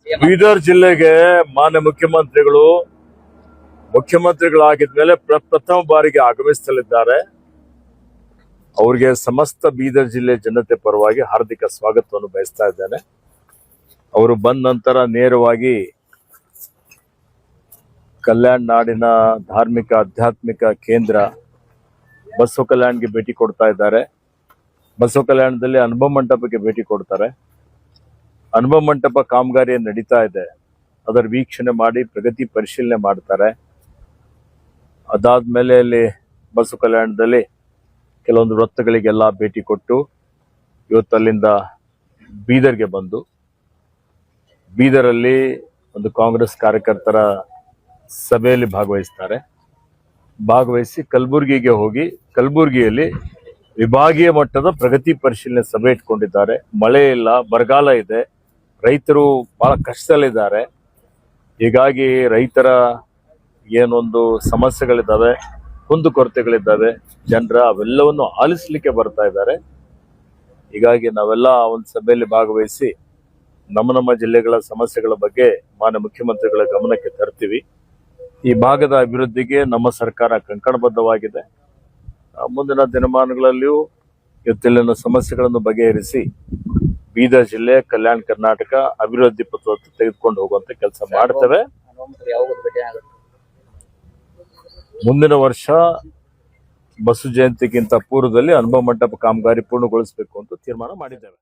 ಬೀದರ್ ಜಿಲ್ಲೆಗೆ ಮಾನ್ಯ ಮುಖ್ಯಮಂತ್ರಿಗಳಾಗಿದ್ಮೇಲೆ ಪ್ರಥಮ ಬಾರಿಗೆ ಆಗಮಿಸಲಿದ್ದಾರೆ. ಅವರಿಗೆ ಸಮಸ್ತ ಬೀದರ್ ಜಿಲ್ಲೆ ಜನತೆ ಪರವಾಗಿ ಹಾರ್ದಿಕ ಸ್ವಾಗತವನ್ನು ಬಯಸ್ತಾ ಇದ್ದೇನೆ. ಅವರು ಬಂದ ನಂತರ ನೇರವಾಗಿ ಕಲ್ಯಾಣ ನಾಡಿನ ಧಾರ್ಮಿಕ ಆಧ್ಯಾತ್ಮಿಕ ಕೇಂದ್ರ ಬಸವ ಕಲ್ಯಾಣ್ಗೆ ಭೇಟಿ ಕೊಡ್ತಾ ಇದ್ದಾರೆ. ಬಸವ ಕಲ್ಯಾಣದಲ್ಲಿ ಅನುಭವ ಮಂಟಪಕ್ಕೆ ಭೇಟಿ ಕೊಡ್ತಾರೆ. ಅನುಭವ ಮಂಟಪ ಕಾಮಗಾರಿ ನಡೀತಾ ಇದೆ, ಅದರ ವೀಕ್ಷಣೆ ಮಾಡಿ ಪ್ರಗತಿ ಪರಿಶೀಲನೆ ಮಾಡ್ತಾರೆ. ಅದಾದ್ಮೇಲೆ ಅಲ್ಲಿ ಬಸವ ಕಲ್ಯಾಣದಲ್ಲಿ ಕೆಲವೊಂದು ವೃತ್ತಗಳಿಗೆಲ್ಲ ಭೇಟಿ ಕೊಟ್ಟು ಇವತ್ತು ಅಲ್ಲಿಂದ ಬೀದರ್ಗೆ ಬಂದು ಬೀದರಲ್ಲಿ ಒಂದು ಕಾಂಗ್ರೆಸ್ ಕಾರ್ಯಕರ್ತರ ಸಭೆಯಲ್ಲಿ ಭಾಗವಹಿಸಿ ಕಲಬುರಗಿಗೆ ಹೋಗಿ ಕಲಬುರಗಿಯಲ್ಲಿ ವಿಭಾಗೀಯ ಮಟ್ಟದ ಪ್ರಗತಿ ಪರಿಶೀಲನೆ ಸಭೆ ಇಟ್ಕೊಂಡಿದ್ದಾರೆ. ಮಳೆ ಇಲ್ಲ, ಬರಗಾಲ ಇದೆ, ರೈತರು ಬಹಳ ಕಷ್ಟದಲ್ಲಿದ್ದಾರೆ. ಹೀಗಾಗಿ ರೈತರ ಏನೊಂದು ಸಮಸ್ಯೆಗಳಿದ್ದಾವೆ, ಕುಂದುಕೊರತೆಗಳಿದ್ದಾವೆ, ಜನರ ಅವೆಲ್ಲವನ್ನು ಆಲಿಸಲಿಕ್ಕೆ ಬರ್ತಾ ಇದ್ದಾರೆ. ಹೀಗಾಗಿ ನಾವೆಲ್ಲ ಒಂದು ಸಭೆಯಲ್ಲಿ ಭಾಗವಹಿಸಿ ನಮ್ಮ ಜಿಲ್ಲೆಗಳ ಸಮಸ್ಯೆಗಳ ಬಗ್ಗೆ ಮಾನ್ಯ ಮುಖ್ಯಮಂತ್ರಿಗಳ ಗಮನಕ್ಕೆ ತರ್ತೀವಿ. ಈ ಭಾಗದ ಅಭಿವೃದ್ಧಿಗೆ ನಮ್ಮ ಸರ್ಕಾರ ಕಂಕಣಬದ್ಧವಾಗಿದೆ. ಮುಂದಿನ ದಿನಮಾನಗಳಲ್ಲಿಯೂ ಇವತ್ತಿನ ಸಮಸ್ಯೆಗಳನ್ನು ಬಗೆಹರಿಸಿ ಬೀದರ್ ಜಿಲ್ಲೆ, ಕಲ್ಯಾಣ ಕರ್ನಾಟಕ ಅಭಿವೃದ್ಧಿ ಪಥದತ್ತ ತೆಗೆದುಕೊಂಡು ಹೋಗುವಂತ ಕೆಲಸ ಮಾಡ್ತೇವೆ. ಮುಂದಿನ ವರ್ಷ ಬಸವ ಜಯಂತಿಗಿಂತ ಪೂರ್ವದಲ್ಲಿ ಅನುಭವ ಮಂಟಪ ಕಾಮಗಾರಿ ಪೂರ್ಣಗೊಳಿಸಬೇಕು ಅಂತ ತೀರ್ಮಾನ ಮಾಡಿದ್ದೇವೆ.